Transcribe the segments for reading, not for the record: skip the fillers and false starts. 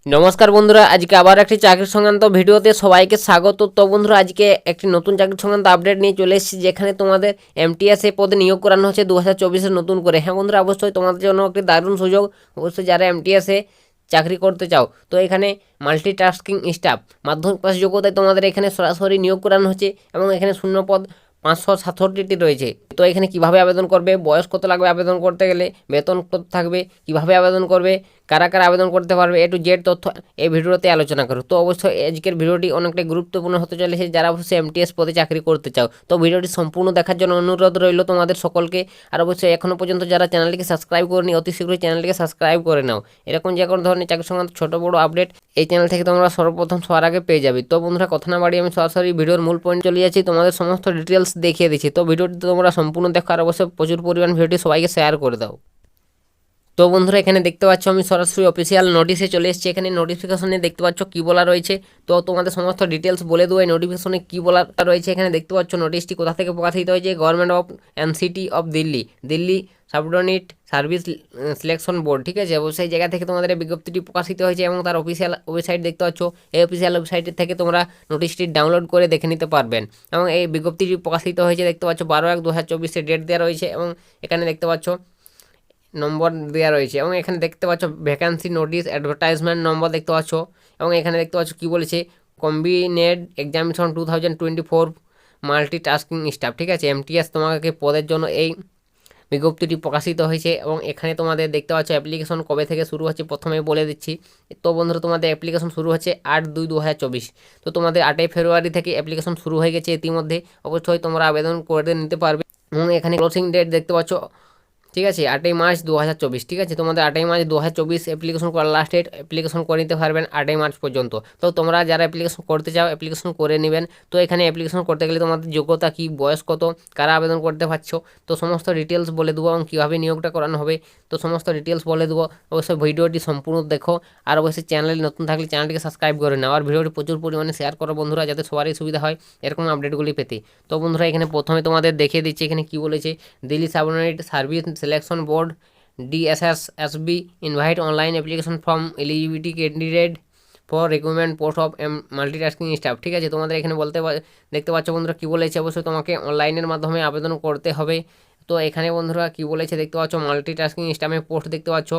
নমস্কার বন্ধুরা, আজকে আবার একটি চাকরি সংক্রান্ত ভিডিওতে সবাইকে স্বাগত। তো বন্ধুরা, আজকে একটি নতুন চাকরি সংক্রান্ত আপডেট নিয়ে চলে এসেছি, যেখানে তোমাদের এমটিএস এই পদে নিয়োগ করানো হচ্ছে 2024-এ নতুন করে। হ্যাঁ বন্ধুরা, অবশ্যই তোমাদের জন্য একটি দারুণ সুযোগ। অবশ্যই যারা এমটিএসে চাকরি করতে চাও, তো এখানে মাল্টিটাস্কিং স্টাফ মাধ্যমিক পাস যোগ্যতায় তোমাদের এখানে সরাসরি নিয়োগ করানো হচ্ছে এবং এখানে শূন্য পদ 567টি রয়েছে। তো এখানে কিভাবে আবেদন করবে, বয়স কত লাগবে আবেদন করতে গেলে, বেতন কত থাকবে, কিভাবে আবেদন করবে, কারা কারা আবেদন করতে পারবে, A to Z তথ্য এই ভিডিওতে আলোচনা করো। তো অবশ্যই আজকের ভিডিওটি অনেকটাই গুরুত্বপূর্ণ হতে চলেছে যারা অবশ্যই এমটিএস পদে চাকরি করতে চাও। তো ভিডিওটি সম্পূর্ণ দেখার জন্য অনুরোধ রইল তোমাদের সকলকে। আর অবশ্যই এখনও পর্যন্ত যারা চ্যানেলটিকে সাবস্ক্রাইব করেনি, অতি শীঘ্রই চ্যানেলটিকে সাবস্ক্রাইব করে নাও। এরকম যে কোনো ধরনের চাকরি সংক্রান্ত ছোটো বড়ো আপডেট এই চ্যানেল থেকে তোমরা সর্বপ্রথম সবার আগে পেয়ে যাবে। তো বন্ধুরা, কথা না বাড়িয়ে আমি সরাসরি ভিডিওর মূল পয়েন্ট চলে যাচ্ছি, তোমাদের সমস্ত ডিটেলস দেখিয়ে দিচ্ছি। তো ভিডিওটি তোমরা সম্পূর্ণ দেখো আর অবশ্যই প্রচুর পরিমাণ ভিডিওটি সবাইকে শেয়ার করে দাও। তো বন্ধুরা, এখানে দেখতে পাচ্ছ আমি সরাসরি অফিসিয়াল নোটিশে চলে এসেছি। এখানে নোটিফিকেশনে দেখতে পাচ্ছ কী বলা রয়েছে। তো তোমাদের সমস্ত ডিটেলস বলে দেবো এই নোটিফিকেশনে কী বলা রয়েছে। এখানে দেখতে পাচ্ছ নোটিশটি কোথা থেকে প্রকাশিত হয়েছে, government of NCT of Delhi, Delhi subordinate service selection board. ঠিক আছে, সেই জায়গা থেকে তোমাদের এই বিজ্ঞপ্তিটি প্রকাশিত হয়েছে এবং তার অফিসিয়াল ওয়েবসাইট দেখতে পাচ্ছ। এই অফিসিয়াল ওয়েবসাইটের থেকে তোমরা নোটিশটি ডাউনলোড করে দেখে নিতে পারবেন। এবং এই বিজ্ঞপ্তিটি প্রকাশিত হয়েছে দেখতে পাচ্ছ 12/1/2024 ডেট দেওয়া রয়েছে এবং এখানে দেখতে পাচ্ছ নম্বর দেওয়া রয়েছে এবং এখানে দেখতে পাচ্ছ ভ্যাকান্সি নোটিশ অ্যাডভার্টাইজমেন্ট নম্বর দেখতে পাচ্ছ এবং এখানে দেখতে পাচ্ছ কী বলেছে, কম্বিনেড এক্সামিনেশন 2024 মাল্টিটাস্কিং স্টাফ। ঠিক আছে, এমটিএস তোমাকে পদের জন্য এই বিজ্ঞপ্তিটি প্রকাশিত হয়েছে এবং এখানে তোমাদের দেখতে পাচ্ছ অ্যাপ্লিকেশন কবে থেকে শুরু হচ্ছে প্রথমে বলে দিচ্ছি। তো বন্ধুরা, তোমাদের অ্যাপ্লিকেশন শুরু হচ্ছে 8/2/2024। তো তোমাদের 8ই ফেব্রুয়ারি থেকে অ্যাপ্লিকেশন শুরু হয়ে গেছে ইতিমধ্যে। অবশ্যই তোমরা আবেদন করে নিতে পারবে এবং এখানে ক্লোজিং ডেট দেখতে পাচ্ছ। ঠিক আছে, 8ই মার্চ 2024। ঠিক আছে, তোমাদের 8ই মার্চ 2024 অ্যাপ্লিকেশন করার লাস্ট ডেট। অ্যাপ্লিকেশন করে নিতে পারবেন 8ই মার্চ পর্যন্ত। তো তোমরা যারা অ্যাপ্লিকেশন করতে চাও অ্যাপ্লিকেশন করে নেবেন। তো এখানে অ্যাপ্লিকেশন করতে গেলে তোমাদের যোগ্যতা কী, বয়স কত, কারা আবেদন করতে পারছো, তো সমস্ত ডিটেলস বলে দেবো এবং কীভাবে নিয়োগটা করানো হবে তো সমস্ত ডিটেলস বলে দেবো। অবশ্যই ভিডিওটি সম্পূর্ণ দেখো আর অবশ্যই চ্যানেলে নতুন থাকলে চ্যানেলটিকে সাবস্ক্রাইব করে নাও আর ভিডিওটি প্রচুর পরিমাণে শেয়ার করো বন্ধুরা, যাতে সবারই সুবিধা হয় এরকম আপডেটগুলি পেতে। তো বন্ধুরা, এখানে প্রথমে তোমাদের দেখিয়ে দিচ্ছি এখানে কী বলেছে, Delhi subordinate service selection board DSSSB invite online application from eligibility candidate for recruitment post of multitasking staff. ঠিক আছে, তোমাদের এখানে দেখতে পাচ্ছ বন্ধুরা কী বলেছে, অবশ্যই তোমাকে অনলাইনের মাধ্যমে আবেদন করতে হবে। তো এখানে বন্ধুরা কী বলেছে দেখতে পাচ্ছ, মাল্টিটাস্কিং স্টাফের পোস্ট দেখতে পাচ্ছ,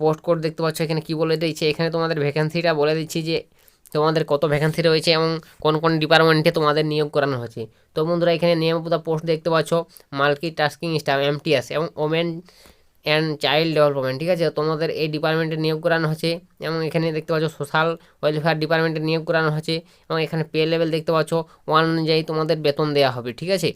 পোস্ট কোড দেখতে পাচ্ছ। এখানে কী বলে দিচ্ছে, এখানে তোমাদের ভ্যাকেন্সিটা বলে দিচ্ছি যে তোমাদের কত ভ্যাকেন্সি রয়েছে এবং কোন কোন ডিপার্টমেন্টে তোমাদের নিয়োগ করানো হয়েছে। তো বন্ধুরা, এখানে নিয়মিত পোস্ট দেখতে পাচ্ছ, মাল্টিটাস্কিং স্টাফ এমটিএস এবং ওমেন অ্যান্ড চাইল্ড ডেভেলপমেন্ট। ঠিক আছে, তোমাদের এই ডিপার্টমেন্টে নিয়োগ করানো হচ্ছে এবং এখানে দেখতে পাচ্ছ সোশ্যাল ওয়েলফেয়ার ডিপার্টমেন্টে নিয়োগ করানো হচ্ছে এবং এখানে পে লেভেল দেখতে পাচ্ছ 1 অনুযায়ী তোমাদের বেতন দেওয়া হবে। ঠিক আছে,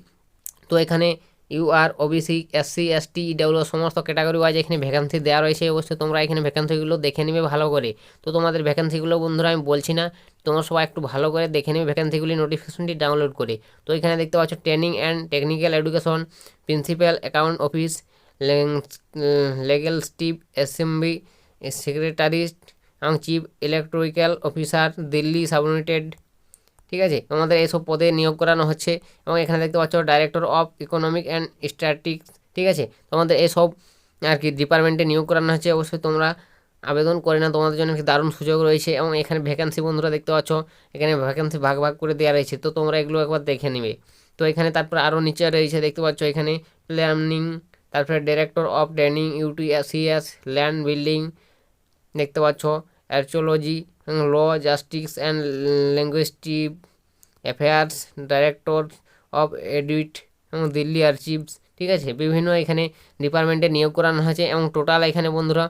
তো এখানে UR OBC SC ST EWS সমস্ত ক্যাটাগরি ওয়াইজ এখানে ভ্যাকেন্সি দেওয়া রয়েছে। অবশ্যই তোমরা এখানে ভ্যাকেন্সিগুলো দেখে নেবে ভালো করে। তো তোমাদের ভ্যাকেন্সিগুলো বন্ধুরা আমি বলছি না, তোমরা সবাই একটু ভালো করে দেখে নেবে ভ্যাকেন্সিগুলি নোটিফিকেশনটি ডাউনলোড করে। তো এখানে দেখতে পাচ্ছ training and technical education, principal account office, legislative assembly secretariat এবং chief electrical officer Delhi subordinated. ঠিক আছে, তোমাদের এইসব পদে নিয়োগ করানো হচ্ছে এবং এখানে দেখতে পাচ্ছ director of economic and statics. ঠিক আছে, তোমাদের এইসব আর কি ডিপার্টমেন্টে নিয়োগ করানো হচ্ছে। অবশ্যই তোমরা আবেদন করে না, তোমাদের জন্য একটি দারুণ সুযোগ রয়েছে এবং এখানে ভ্যাকেন্সি বন্ধুরা দেখতে পাচ্ছ, এখানে ভ্যাকেন্সি ভাগ ভাগ করে দেওয়া রয়েছে। তো তোমরা এগুলো একবার দেখে নিবে। তো এখানে তারপর আরও নিচে রয়েছে দেখতে পাচ্ছ এখানে প্ল্যানিং, তারপরে director of training UTSCS, land building দেখতে পাচ্ছ, archaeology, law, justice and linguistic affairs, director of এডিট এবং দিল্লি আর্চিভস। ঠিক আছে, বিভিন্ন এখানে ডিপার্টমেন্টে নিয়োগ করানো হয়েছে এবং টোটাল এখানে বন্ধুরা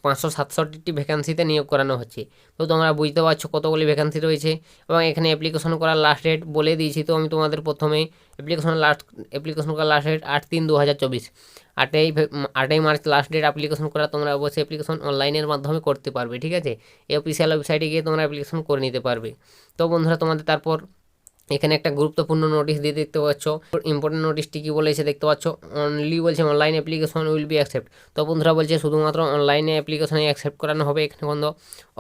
567টি ভ্যাকান্সিতে নিয়োগ করানো হচ্ছে। তো তোমরা বুঝতে পারছো কতগুলি ভ্যাকান্সি রয়েছে এবং এখানে অ্যাপ্লিকেশন করার লাস্ট ডেট বলে দিয়েছি। তো আমি তোমাদের প্রথমেই অ্যাপ্লিকেশন করার লাস্ট ডেট 8/3/2024, 8ই মার্চ লাস্ট ডেট অ্যাপ্লিকেশন করা। তোমরা অবশ্যই অ্যাপ্লিকেশন অনলাইনের মাধ্যমে করতে পারবে। ঠিক আছে, এই অফিসিয়াল ওয়েবসাইটে গিয়ে তোমরা অ্যাপ্লিকেশন করে নিতে পারবে। তো বন্ধুরা, তোমাদের তারপর এখানে একটা গুরুত্বপূর্ণ নোটিশ দিয়ে দেখতে পাচ্ছ। ইম্পর্টেন্ট নোটিশটি কি বলেছে দেখতে পাচ্ছ, অনলি বলছে online application will be accept. তো বন্ধুরা বলছে শুধুমাত্র অনলাইনে অ্যাপ্লিকেশনে অ্যাকসেপ্ট করানো হবে, এখানে কোনো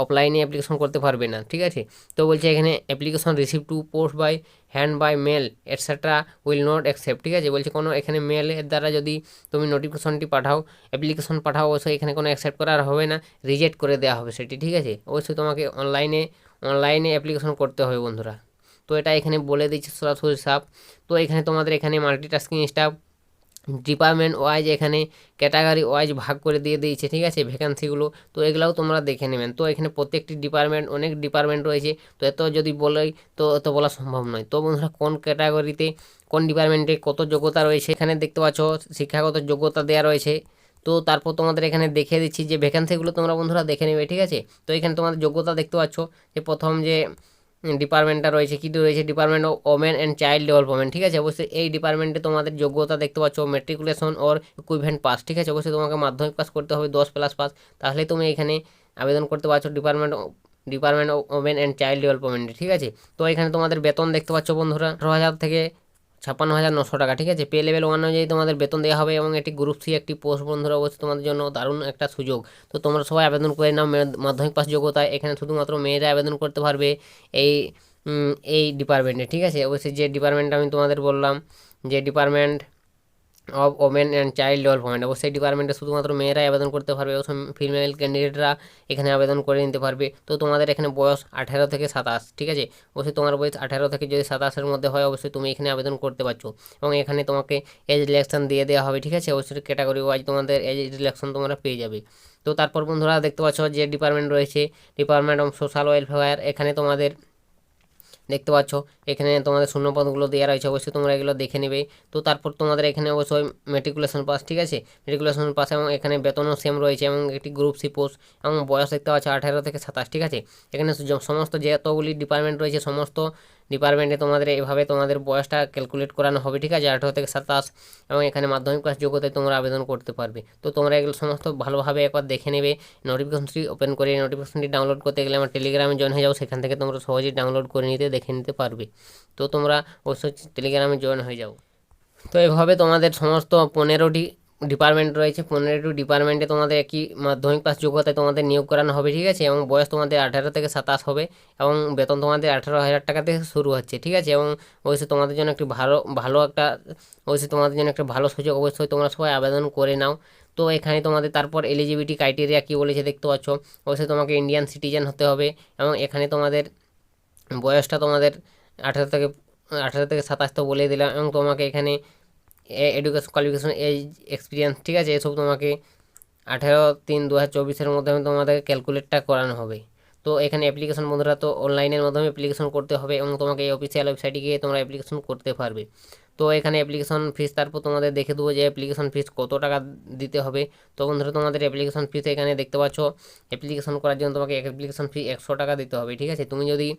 অফলাইনে অ্যাপ্লিকেশন করতে পারবে না, ঠিক আছে। তো বলছে এখানে application receive to post by hand by mail etcetera will not accept, ঠিক আছে। বলছে কোনো এখানে মেলের দ্বারা যদি তুমি নোটিফিকেশনটি পাঠাও, অ্যাপ্লিকেশন পাঠাও, অবশ্যই এখানে কোনো অ্যাকসেপ্ট করা হবে না, রিজেক্ট করে দেওয়া হবে সেটি, ঠিক আছে। অবশ্যই তোমাকে অনলাইনে অ্যাপ্লিকেশন করতে হবে বন্ধুরা। তো এটা এখানে বলে দিচ্ছে সরাসরি সাপ। তো এখানে তোমাদের এখানে মাল্টিটাস্কিং স্টাফ ডিপার্টমেন্ট ওয়াইজ এখানে ক্যাটাগরি ওয়াইজ ভাগ করে দিয়ে দিয়েছে, ঠিক আছে, ভ্যাকান্সিগুলো। তো এগুলাও তোমরা দেখে নেবেন। তো এখানে প্রত্যেকটি ডিপার্টমেন্ট, অনেক ডিপার্টমেন্ট রয়েছে, তো এত যদি বলাই তো এত বলা সম্ভব নয়। তো বন্ধুরা কোন ক্যাটাগরিতে কোন ডিপার্টমেন্টে কত যোগ্যতা রয়েছে এখানে দেখতে পাচ্ছ, শিক্ষাগত যোগ্যতা দেওয়া রয়েছে। তো তারপর তোমাদের এখানে দেখিয়ে দিচ্ছি যে ভ্যাকান্সিগুলো তোমরা বন্ধুরা দেখে নেবে, ঠিক আছে। তো এখানে তোমাদের যোগ্যতা দেখতে পাচ্ছ যে প্রথম যে ডিপার্টমেন্টটা রয়েছে, কী রয়েছে, department of women and child development, ঠিক আছে। অবশ্যই এই ডিপার্টমেন্টে তোমাদের যোগ্যতা দেখতে পাচ্ছ মেট্রিকুলেশন ওর ইকুইভ্যালেন্ট পাস, ঠিক আছে। অবশ্যই তোমাকে মাধ্যমিক পাস করতে হবে 10+ পাস, তাহলে তুমি এখানে আবেদন করতে পারছো department of women and child ডেভেলপমেন্টে, ঠিক আছে। তো এখানে তোমাদের বেতন দেখতে পাচ্ছ বন্ধুরা 18,000 থেকে 56,900 টাকা, ঠিক আছে। পে লেভেল 1 অনুযায়ী তোমাদের বেতন দেওয়া হবে এবং এটি গ্রুপ সি একটি পোস্ট বন্ধুরা, অবশ্যই তোমাদের জন্য দারুণ একটা সুযোগ। তো তোমরা সবাই আবেদন করে নাও মাধ্যমিক পাস যোগ্যতায়। এখানে শুধুমাত্র মেয়েরা আবেদন করতে পারবে এই এই ডিপার্টমেন্টে, ঠিক আছে। অবশ্যই যে ডিপার্টমেন্ট আমি তোমাদের বললাম, যে department of women and child development, অবশ্যই ডিপার্টমেন্টে শুধুমাত্র মেয়েরাই আবেদন করতে পারবে, অবশ্যই ফিমেল ক্যান্ডিডেটরা এখানে আবেদন করে নিতে পারবে। তো তোমাদের এখানে বয়স 18 থেকে 27, ঠিক আছে। অবশ্যই তোমার বয়স 18 থেকে যদি 27-এর মধ্যে হয়, অবশ্যই তুমি এখানে আবেদন করতে পারছো। এবং এখানে তোমাকে এজ রিল্যাক্সেশন দিয়ে দেওয়া হবে, ঠিক আছে। অবশ্যই ক্যাটাগরি ওয়াইজ তোমাদের এজ রিল্যাক্সেশন তোমরা পেয়ে যাবে। তো তারপর বন্ধুরা দেখতে পাচ্ছ যে ডিপার্টমেন্ট রয়েছে ডিপার্টমেন্ট অফ সোশ্যাল ওয়েলফেয়ার, এখানে তোমাদের দেখতে পাচ্ছ এখানে তোমাদের শূন্যপদগুলো দেওয়া রয়েছে, অবশ্যই তোমরা এগুলো দেখে নেবে। তো তারপর তোমাদের এখানে অবশ্যই মেট্রিকুলেশন পাস, ঠিক আছে, মেট্রিকুলেশন পাস, এবং এখানে বেতনও সেম রয়েছে এবং একটি গ্রুপ সি পোস্ট, এবং বয়স দেখতে পাচ্ছ 18 থেকে 27, ঠিক আছে। এখানে সমস্ত যতগুলি ডিপার্টমেন্ট রয়েছে সমস্ত ডিপার্টমেন্টে তোমাদের এভাবে তোমাদের বয়সটা ক্যালকুলেট করানো হবে, ঠিক আছে, 18 থেকে 27, এবং এখানে মাধ্যমিক পাস যোগ্যতায় তোমরা আবেদন করতে পারবে। তো তোমরা এগুলো সমস্ত ভালোভাবে একবার দেখে নেবে। নোটিফিকেশনটি ওপেন করে নোটিফিকেশনটি ডাউনলোড করতে গেলে আমার টেলিগ্রামে জয়েন হয়ে যাও, সেখান থেকে তোমরা সহজেই ডাউনলোড করে দেখে নিতে পারবে। তো তোমরা অবশ্যই টেলিগ্রামে জয়েন হয়ে যাও। তো এভাবে তোমাদের সমস্ত 15টি ডিপার্টমেন্ট রয়েছে, 15টি ডিপার্টমেন্টে তোমাদের একই মাধ্যমিক পাস যোগ্যতায় তোমাদের নিয়োগ করানো হবে, ঠিক আছে। এবং বয়স তোমাদের 18 থেকে 27 হবে, এবং বেতন তোমাদের 18,000 টাকা থেকে শুরু হচ্ছে, ঠিক আছে। এবং অবশ্যই তোমাদের জন্য একটি ভালো একটা অবশ্যই তোমাদের জন্য একটা ভালো সুযোগ, অবশ্যই তোমরা সবাই আবেদন করে নাও। তো এখানে তোমাদের তারপর এলিজিবিলিটি ক্রাইটেরিয়া কী বলেছে দেখতে পাচ্ছ, অবশ্যই তোমাকে ইন্ডিয়ান সিটিজেন হতে হবে, এবং এখানে তোমাদের বয়সটা তোমাদের 18 থেকে 27 তো বলে দিলাম, এবং তোমাকে এখানে এডুকেশন কোয়ালিফিকেশন এজ এক্সপিরিয়েন্স, ঠিক আছে, এসব তোমাকে 18/3/2024-এর মধ্যে তোমাদের ক্যালকুলেটটা করানো হবে। তো এখানে অ্যাপ্লিকেশন বন্ধুরা তো অনলাইনের মাধ্যমে অ্যাপ্লিকেশন করতে হবে, এবং তোমাকে এই অফিসিয়াল ওয়েবসাইটে গিয়ে তোমরা অ্যাপ্লিকেশন করতে পারবে। তো এখানে অ্যাপ্লিকেশন ফিস তারপর তোমাদের দেখে দেবো যে অ্যাপ্লিকেশন ফিস কত টাকা দিতে হবে। তো বন্ধুরা তোমাদের অ্যাপ্লিকেশন ফিস এখানে দেখতে পাচ্ছ, অ্যাপ্লিকেশন করার জন্য তোমাকে অ্যাপ্লিকেশন ফি 100 টাকা দিতে হবে, ঠিক আছে। তুমি যদি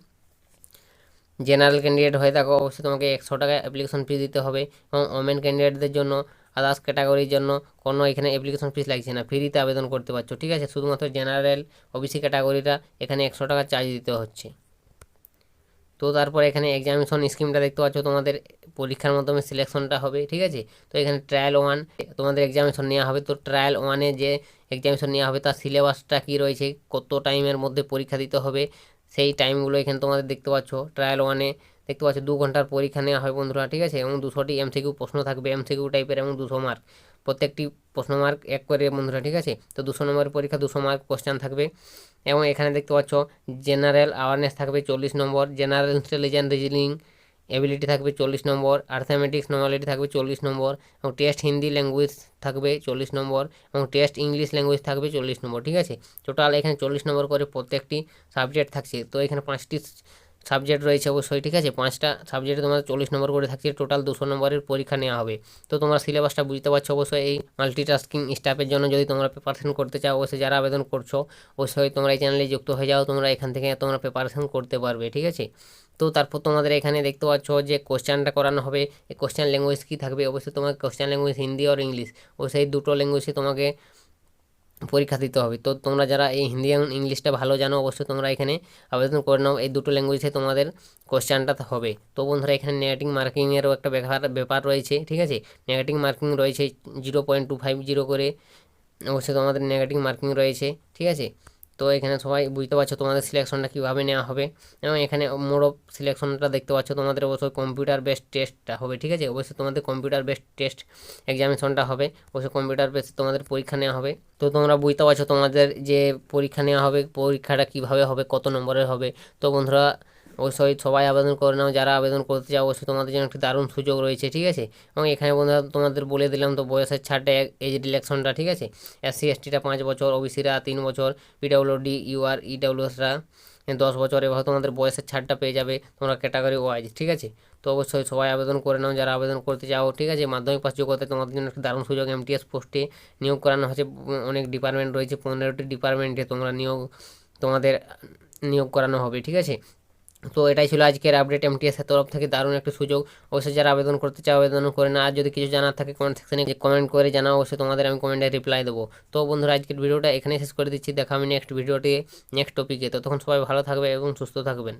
জেনারেল ক্যান্ডিডেট হয়ে থাকো, অবশ্যই তোমাকে 100 টাকা অ্যাপ্লিকেশন ফি দিতে হবে, এবং ওমেন ক্যান্ডিডেটদের জন্য আদার্স ক্যাটাগরির জন্য কোনো এখানে অ্যাপ্লিকেশন ফিস লাগছে না, ফ্রিতে আবেদন করতে পারছো, ঠিক আছে। শুধুমাত্র জেনারেল ওবিসি ক্যাটাগরিটা এখানে 100 টাকা চার্জ দিতে হচ্ছে। তো তারপর এখানে এক্সামিনেশন স্কিমটা দেখতে পাচ্ছ, তোমাদের পরীক্ষার মাধ্যমে সিলেকশনটা হবে, ঠিক আছে। তো এখানে ট্রায়াল 1 তোমাদের এক্সামিনেশন নেওয়া হবে। তো ট্রায়াল 1-এ যে এক্সামিনেশন নেওয়া হবে তার সিলেবাসটা কী রয়েছে, কত টাইমের মধ্যে পরীক্ষা দিতে হবে, সেই টাইমগুলো এখানে তোমাদের দেখতে পাচ্ছ। ট্রায়াল 1-এ দেখতে পাচ্ছ 2 ঘন্টার পরীক্ষা নেওয়া হয় বন্ধুরা, ঠিক আছে। এবং 200টি এমসিকিউ প্রশ্ন থাকবে, এমসিকিউ টাইপের, এবং 200 মার্ক, প্রত্যেকটি প্রশ্ন মার্ক 1 করে বন্ধুরা, ঠিক আছে। তো 200 নম্বরের পরীক্ষা, 200 মার্ক কোশ্চেন থাকবে। এবং এখানে দেখতে পাচ্ছ জেনারেল অ্যাওয়ারনেস থাকবে 40 নম্বর, জেনারেল ইন্টেলিজেন্স রিজনিং এবিলিটি থাকবে 40 নম্বর, অ্যারিথমেটিক্স নলেজ থাকবে 40 নম্বর, এবং টেস্ট হিন্দি ল্যাঙ্গুয়েজ থাকবে 40 নম্বর, এবং টেস্ট ইংলিশ ল্যাঙ্গুয়েজ থাকবে 40 নম্বর, ঠিক আছে। টোটাল এখানে 40 নম্বর করে প্রত্যেকটি সাবজেক্ট থাকছে। তো এখানে 5টি সাবজেক্ট রয়েছে অবশ্যই, ঠিক আছে। 5টা সাবজেক্টে তোমাদের 40 নম্বর করে থাকছে, টোটাল 200 নম্বরের পরীক্ষা নেওয়া হবে। তো তোমরা সিলেবাসটা বুঝতে পারছো। অবশ্যই এই মাল্টিটাস্কিং স্টাফের জন্য যদি তোমরা প্রিপারেশন করতে চাও, অবশ্যই যারা আবেদন করছো অবশ্যই তোমরা এই চ্যানেলে যুক্ত হয়ে যাও, তোমরা এখান থেকে তোমরা প্রিপারেশন করতে পারবে, ঠিক আছে। তো তারপর তোমাদের এখানে দেখতে পাচ্ছ যে কোশ্চেনটা করানো হবে, এই কোশ্চেন ল্যাঙ্গুয়েজ কী থাকবে, অবশ্যই তোমাকে কোশ্চেন ল্যাঙ্গুয়েজ হিন্দি আর ইংলিশ, অবশ্যই এই দুটো ল্যাঙ্গুয়েজে তোমাকে পরীক্ষা দিতে হবে। তো তোমরা যারা এই হিন্দি এবং ইংলিশটা ভালো জানো অবশ্যই তোমরা এখানে আবেদন করে নাও, এই দুটো ল্যাঙ্গুয়েজে তোমাদের কোশ্চেনটা হবে। তো বন্ধুরা এখানে নেগেটিভ মার্কিংয়েরও একটা ব্যাপার রয়েছে, ঠিক আছে। নেগেটিভ মার্কিং রয়েছে 0.250 করে, অবশ্যই তোমাদের নেগেটিভ মার্কিং রয়েছে, ঠিক আছে। তো এখানে সবাই বুঝতে পারছো তোমাদের সিলেকশনটা কীভাবে নেওয়া হবে, এবং এখানে মোড অফ সিলেকশনটা দেখতে পাচ্ছ, তোমাদের অবশ্যই কম্পিউটার বেসড টেস্টটা হবে, ঠিক আছে। অবশ্যই তোমাদের কম্পিউটার বেসড টেস্ট এক্সামিনেশনটা হবে, অবশ্যই কম্পিউটার বেসড তোমাদের পরীক্ষা নেওয়া হবে। তো তোমরা বুঝতে পারছো তোমাদের যে পরীক্ষা নেওয়া হবে, পরীক্ষাটা কীভাবে হবে, কত নম্বরের হবে। তো বন্ধুরা অবশ্যই সবাই আবেদন করে নাও, যারা আবেদন করতে চাও অবশ্যই তোমাদের জন্য একটি দারুণ সুযোগ রয়েছে, ঠিক আছে। এবং এখানে বন্ধুরা তোমাদের বলে দিলাম তো বয়সের ছাড়টা, এজ রিল্যাক্সনটা, ঠিক আছে। SC STটা 5 বছর, OBCরা 3 বছর, PWD UR EWSরা 10 বছর, এভাবে তোমাদের বয়সের ছাড়টা পেয়ে যাবে তোমরা ক্যাটাগরি ওয়াইজ, ঠিক আছে। তো অবশ্যই সবাই আবেদন করে নাও যারা আবেদন করতে চাও, ঠিক আছে। মাধ্যমিক পাস যোগ্যতা তোমাদের জন্য একটা দারুণ সুযোগ, MTS পোস্টে নিয়োগ করানো হচ্ছে। অনেক ডিপার্টমেন্ট রয়েছে, 15টি ডিপার্টমেন্টে তোমাদের নিয়োগ করানো হবে, ঠিক আছে। তো এটাই ছিল আজকের আপডেট, MTS এর তরফ থেকে দারুণ একটা সুযোগ। অবশ্যই যারা আবেদন করতে চাও আবেদন করে না, আর যদি কিছু জানার থাকে কমেন্ট সেকশনে কমেন্ট করে জানাও, অবশ্যই তোমাদের আমি কমেন্টে রিপ্লাই দেবো। তো বন্ধুরা আজকের ভিডিওটা এখানেই শেষ করে দিচ্ছি, দেখা আমি নেক্সট ভিডিওতে নেক্সট টপিকে। তো তখন সবাই ভালো থাকবে এবং সুস্থ থাকবেন।